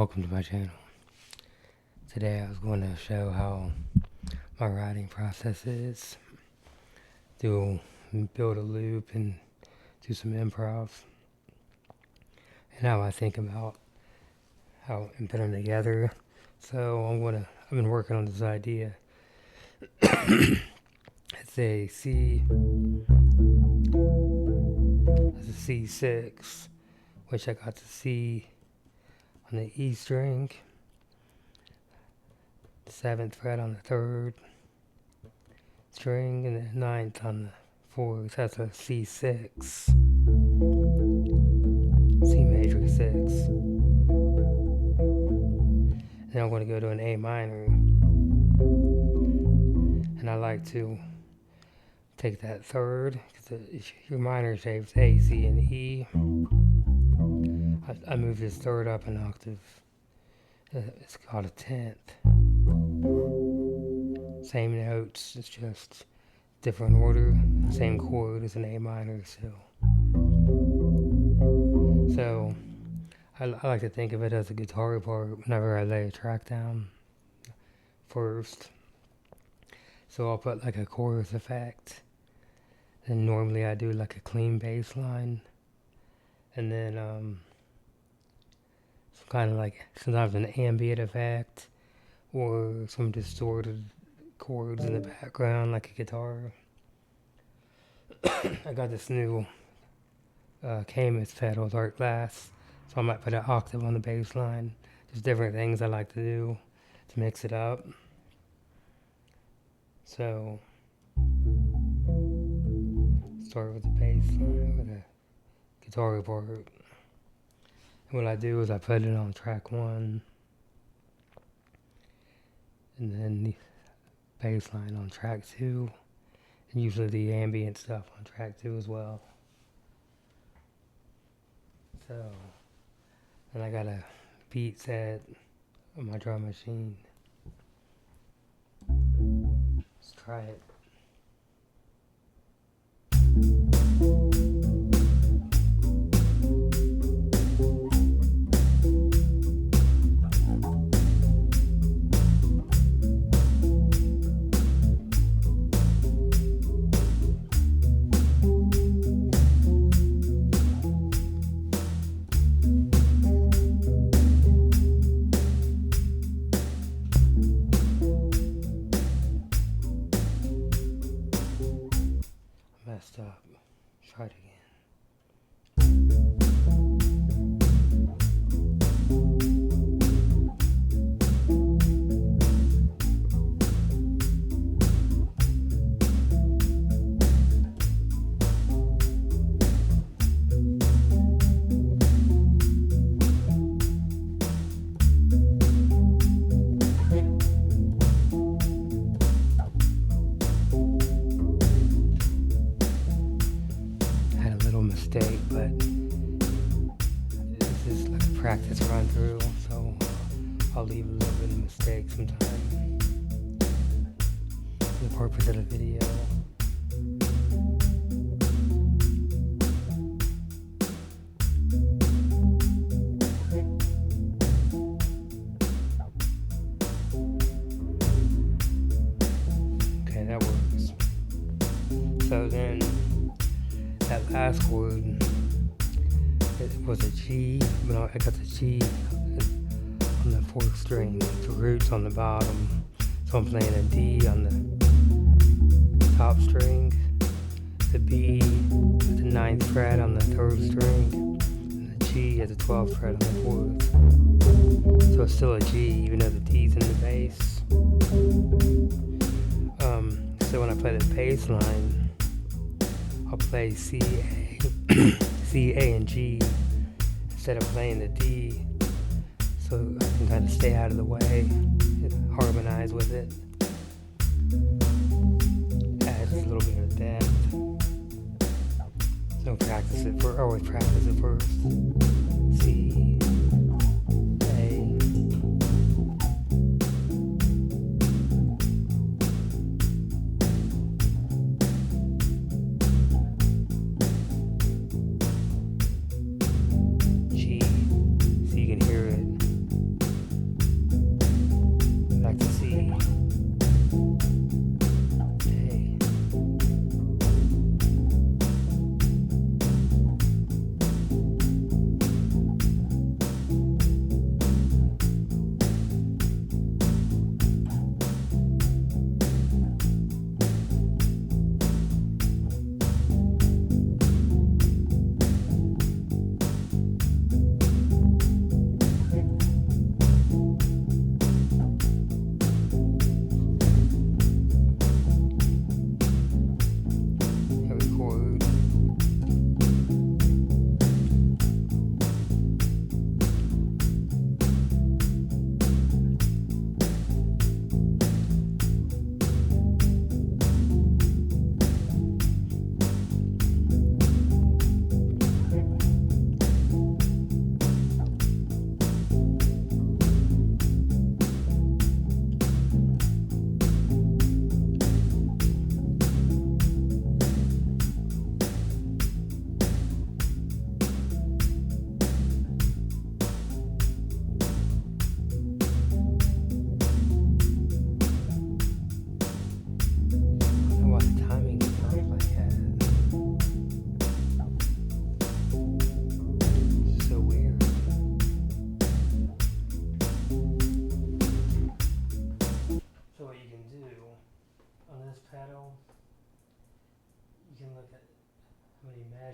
Welcome to my channel. Today I was going to show how my writing process is. Build a loop and do some improv. And how I think about how and put them together. So I've been working on this idea. It's a C6, which I got to C on the E string, the 7th fret on the 3rd string, and the 9th on the 4th. That's a C6, C major 6. Then I'm going to go to an A minor, and I like to take that 3rd, because your minor shapes A, C, and E. I move this 3rd up an octave. It's called a 10th. Same notes, it's just different order. Same chord as an A minor still. So I like to think of it as a guitar part whenever I lay a track down first. So I'll put like a chorus effect. Then normally I do like a clean bass line. And then kind of like sometimes an ambient effect or some distorted chords in the background like a guitar. I got this new Camus pedal with art glass, so I might put an octave on the bass line. There's different things I like to do to mix it up. So start with the bass line with a guitar part. What I do is I put it on track 1, and then the bass line on track 2, and usually the ambient stuff on track 2 as well. So, then I got a beat set on my drum machine. Let's try it. Messed up. Try it again. Mistake, but this is like a practice run through, so I'll leave a little bit of mistake sometime for the purpose of the video. Okay, that works. So then that last chord, it was a G, but I got the G on the 4th string, the root's on the bottom, so I'm playing a D on the top string, the B at the 9th fret on the 3rd string, and the G at the 12th fret on the 4th. So it's still a G, even though the D's in the bass. So when I play the bass line, I'll play C, A, and G instead of playing the D, so I can kind of stay out of the way and harmonize with it. Adds a little bit of depth. So always practice it first. C, A. G, so you can hear it.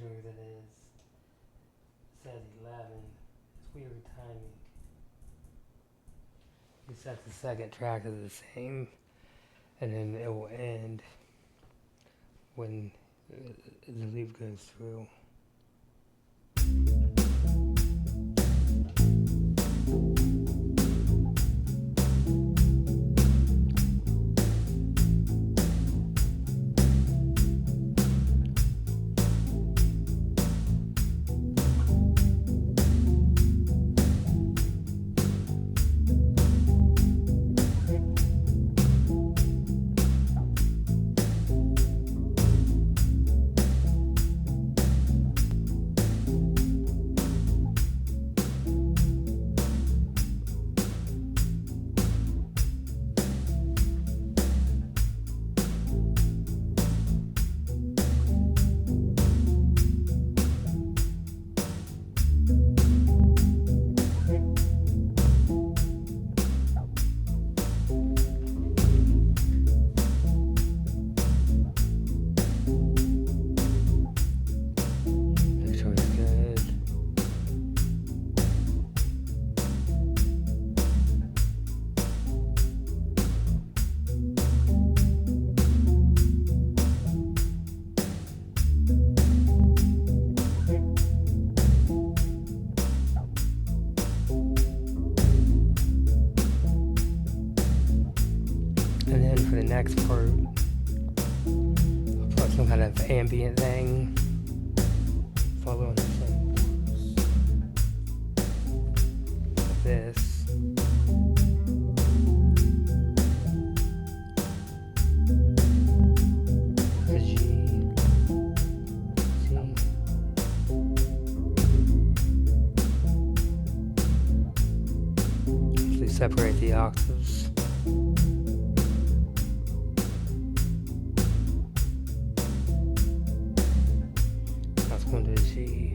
measure that is says 11. It's weird timing. You set the second track as the same, and then it will end when the loop goes through. And then for the next part, I'll put some kind of ambient thing following the same chords. Like this. The G. C. Actually separate the octaves. Going to G.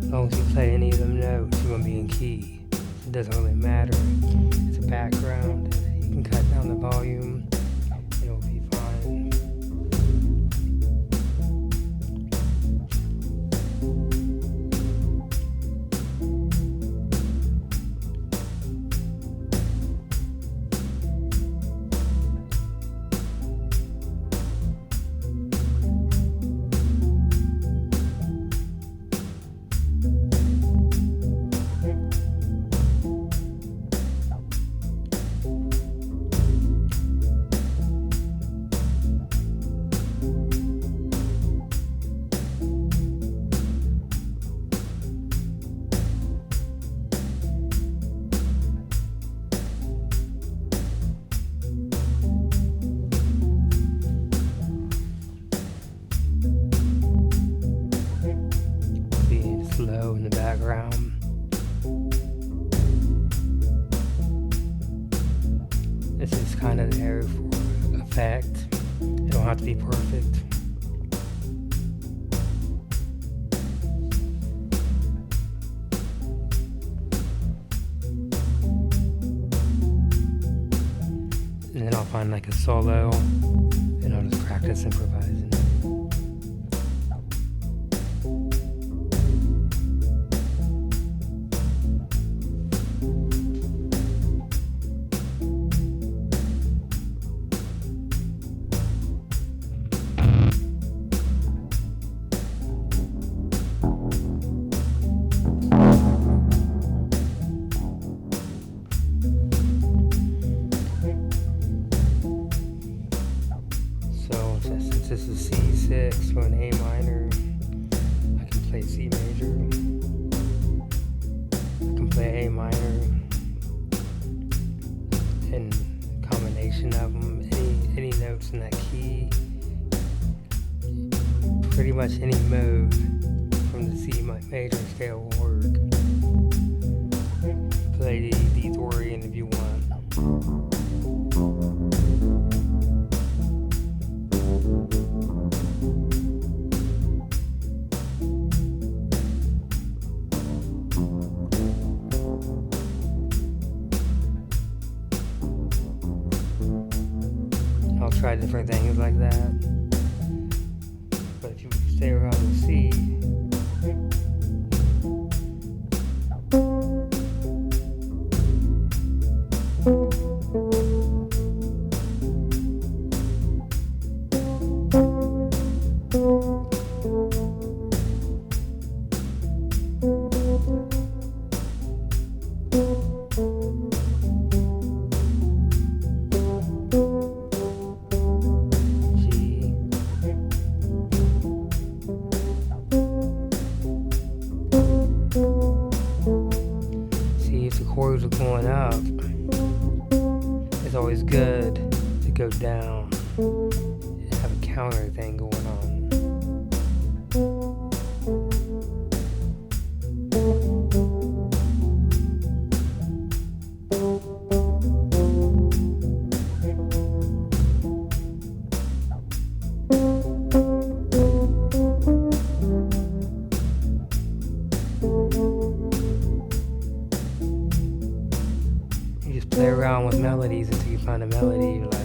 As long as you play any of them notes, you're going to be in key. It doesn't really matter. It's a background. You can cut down the volume. It'll be fine. Low in the background. This is kind of there for effect. It don't have to be perfect. And then I'll find like a solo and I'll just practice improvising. Since this is C6 or an A minor, I can play C major. I can play A minor, and combination of them, any notes in that key, pretty much any mode from the C major scale will work. Play D3 if you want. I'll try different things like that. But if you stay around the C, chords are going up, it's always good to go down and have a counter thing going on. Play around with melodies until you find a melody you like.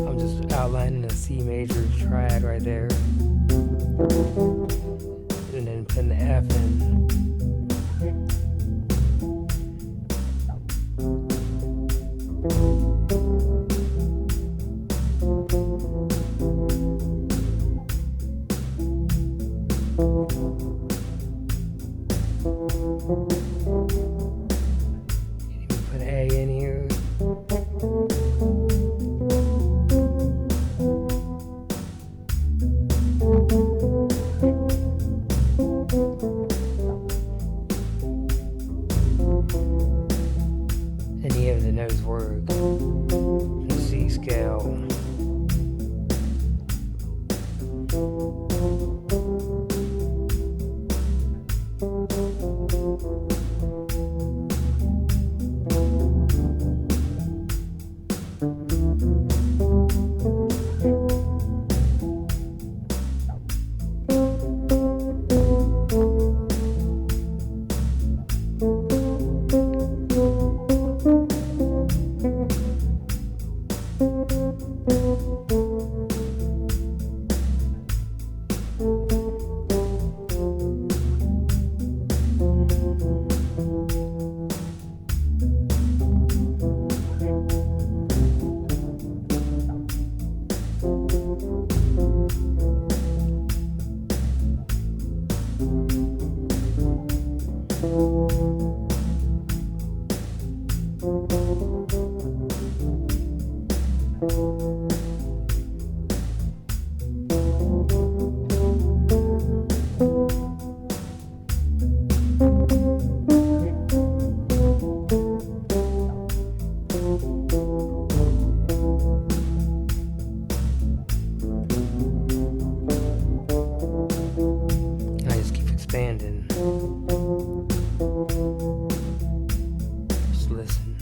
I'm just outlining a C major triad right there, and then putting the F in. Put an A in here. Any of the notes work. The C scale. Expanding. Just listen.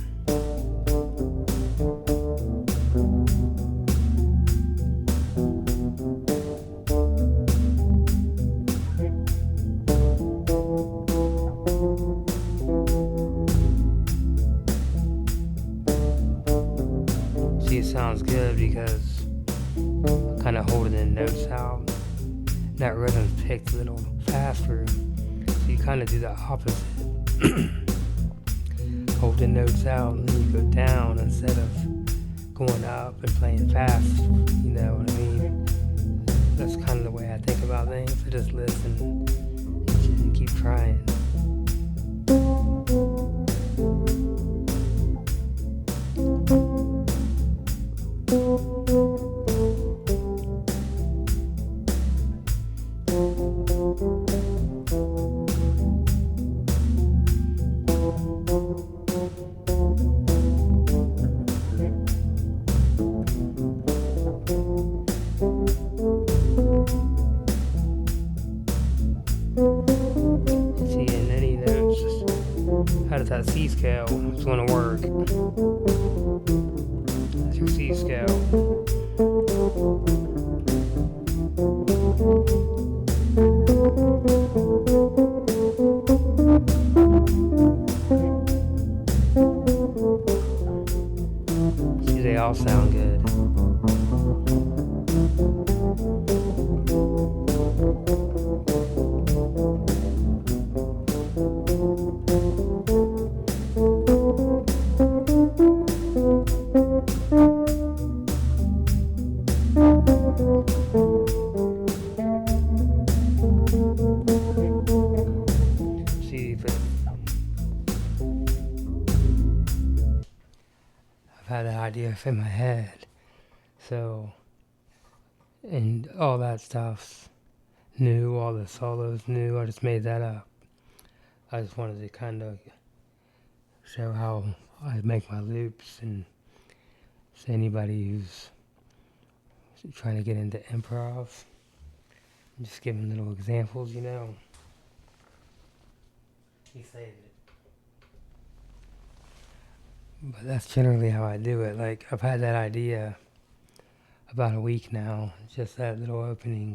See, it sounds good because I'm kind of holding the notes out. That rhythm's picked a little faster, so you kind of do the opposite. Hold the notes out and then you go down instead of going up and playing fast, you know what I mean? That's kind of the way I think about things. I just listen and keep trying. See, in any notes, how does that C scale? It's going to work. That's your C scale. See, they all sound good. See, but I've had that idea in my head. So, and all that stuff's new, all the solos new. I just made that up. I just wanted to kind of show how I make my loops, and to anybody who's trying to get into improv, just giving little examples, you know. He saved it. But that's generally how I do it. Like, I've had that idea about a week now, just that little opening.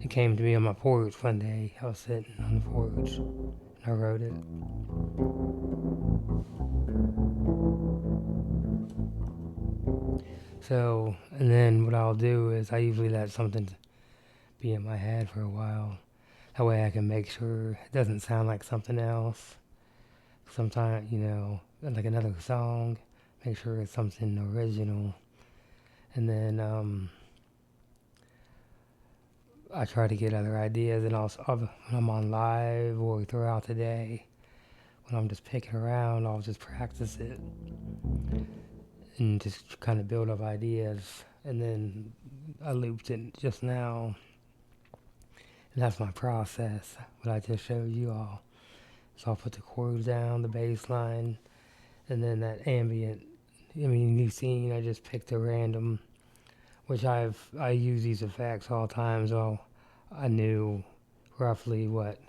It came to me on my porch one day. I was sitting on the porch, and I wrote it. So, and then what I'll do is I usually let something be in my head for a while. That way I can make sure it doesn't sound like something else. Sometimes, you know, like another song, make sure it's something original. And then I try to get other ideas, and also when I'm on live or throughout the day, when I'm just picking around, I'll just practice it and just kind of build up ideas. And then I looped it just now, and that's my process, what I just showed you all. So I'll put the chords down, the bass line, and then that ambient. I mean, you've seen I just picked a random, which I use these effects all the time, so I knew roughly what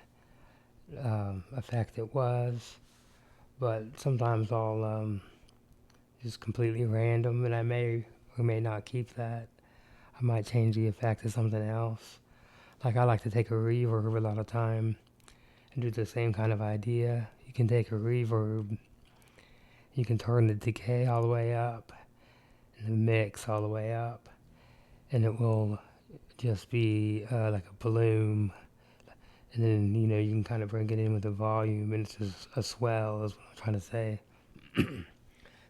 effect it was. But sometimes I'll just completely random, and I may or may not keep that. I might change the effect to something else. Like, I like to take a reverb a lot of time and do the same kind of idea. You can take a reverb, you can turn the decay all the way up, and the mix all the way up, and it will just be like a balloon. And then, you know, you can kind of bring it in with the volume, and it's just a swell, is what I'm trying to say.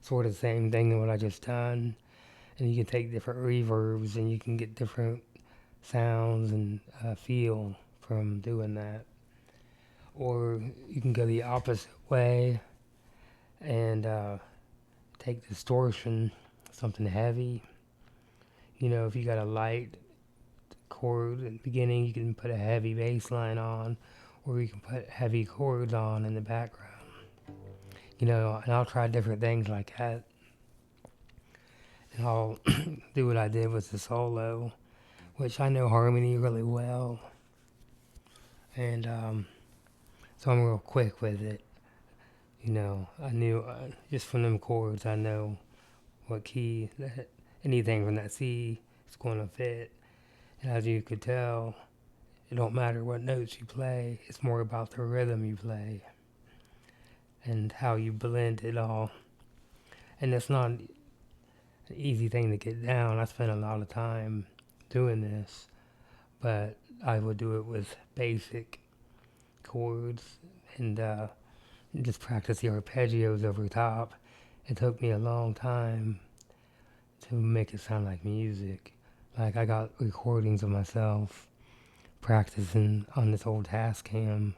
Sort of the same thing than what I just done. And you can take different reverbs, and you can get different sounds and feel from doing that. Or you can go the opposite way and take distortion, something heavy. You know, if you got a light chord at the beginning, you can put a heavy bass line on, or you can put heavy chords on in the background. You know, and I'll try different things like that. And I'll do what I did with the solo, which I know harmony really well. And so I'm real quick with it. You know, I knew, just from them chords, I know what key, anything from that C is going to fit. And as you could tell, it don't matter what notes you play, it's more about the rhythm you play and how you blend it all. And it's not an easy thing to get down. I spent a lot of time doing this, but I would do it with basic chords and just practice the arpeggios over top. It took me a long time to make it sound like music. Like, I got recordings of myself practicing on this old Tascam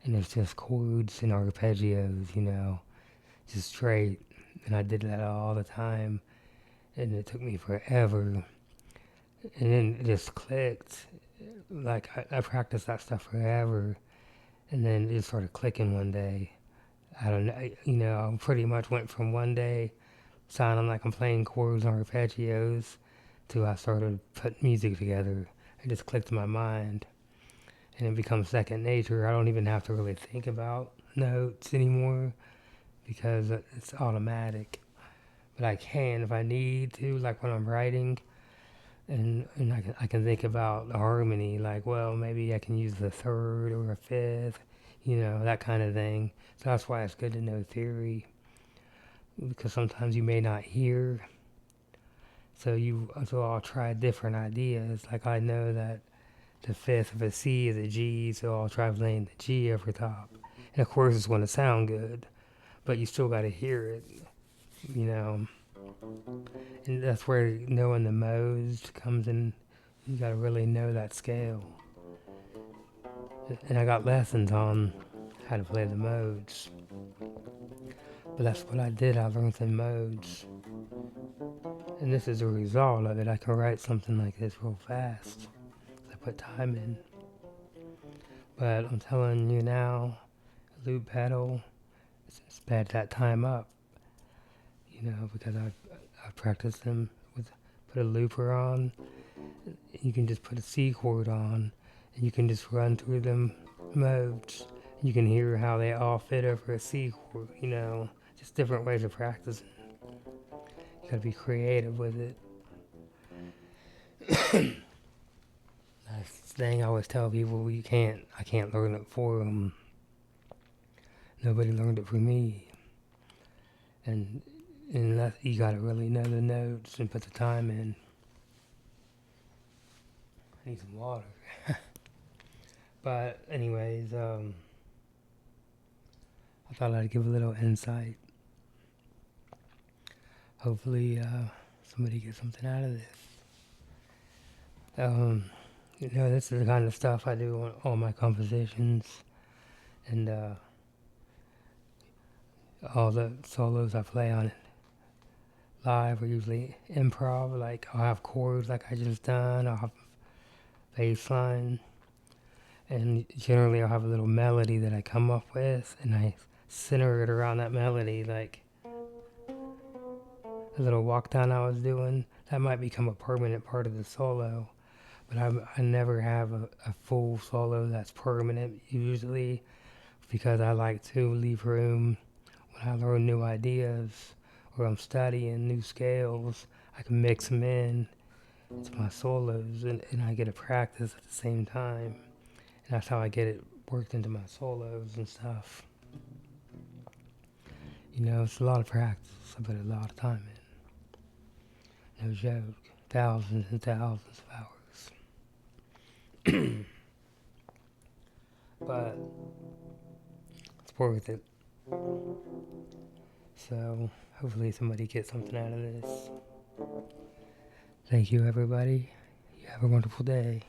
and it's just chords and arpeggios, just straight. And I did that all the time, and it took me forever. And then it just clicked. Like I practiced that stuff forever, and then it just started clicking one day. I don't know, I pretty much went from one day sounding like I'm playing chords and arpeggios to I started putting music together. It just clicked in my mind, and it becomes second nature. I don't even have to really think about notes anymore because it's automatic. But I can if I need to, like when I'm writing, and I can think about the harmony, like, well, maybe I can use the third or a fifth, that kind of thing. So that's why it's good to know theory, because sometimes you may not hear. So I'll try different ideas. Like I know that the fifth of a C is a G, so I'll try playing the G over top. And of course, it's going to sound good, but you still got to hear it, you know. And that's where knowing the modes comes in. You got to really know that scale. And I got lessons on how to play the modes. But that's what I did. I learned the modes. And this is a result of it. I can write something like this real fast. I put time in. But I'm telling you now, loop pedal, it's bad that time up. Because I've practiced them with, put a looper on. You can just put a C chord on, and you can just run through them modes. You can hear how they all fit over a C chord, just different ways of practicing. You gotta be creative with it. That's the thing I always tell people, I can't learn it for them. Nobody learned it for me. And you gotta really know the notes and put the time in. I need some water. But anyways, I thought I'd give a little insight. Hopefully, somebody gets something out of this. This is the kind of stuff I do on all my compositions, and all the solos I play on it live are usually improv. Like I'll have chords like I just done. I'll have bassline, and generally I'll have a little melody that I come up with, and I center it around that melody, like the little walk down I was doing. That might become a permanent part of the solo, but I never have a full solo that's permanent usually, because I like to leave room when I learn new ideas or I'm studying new scales. I can mix them in into my solos, and I get to practice at the same time. And that's how I get it worked into my solos and stuff. It's a lot of practice. I put a lot of time in. No joke. Thousands and thousands of hours. But it's worth it. So hopefully somebody gets something out of this. Thank you, everybody. You have a wonderful day.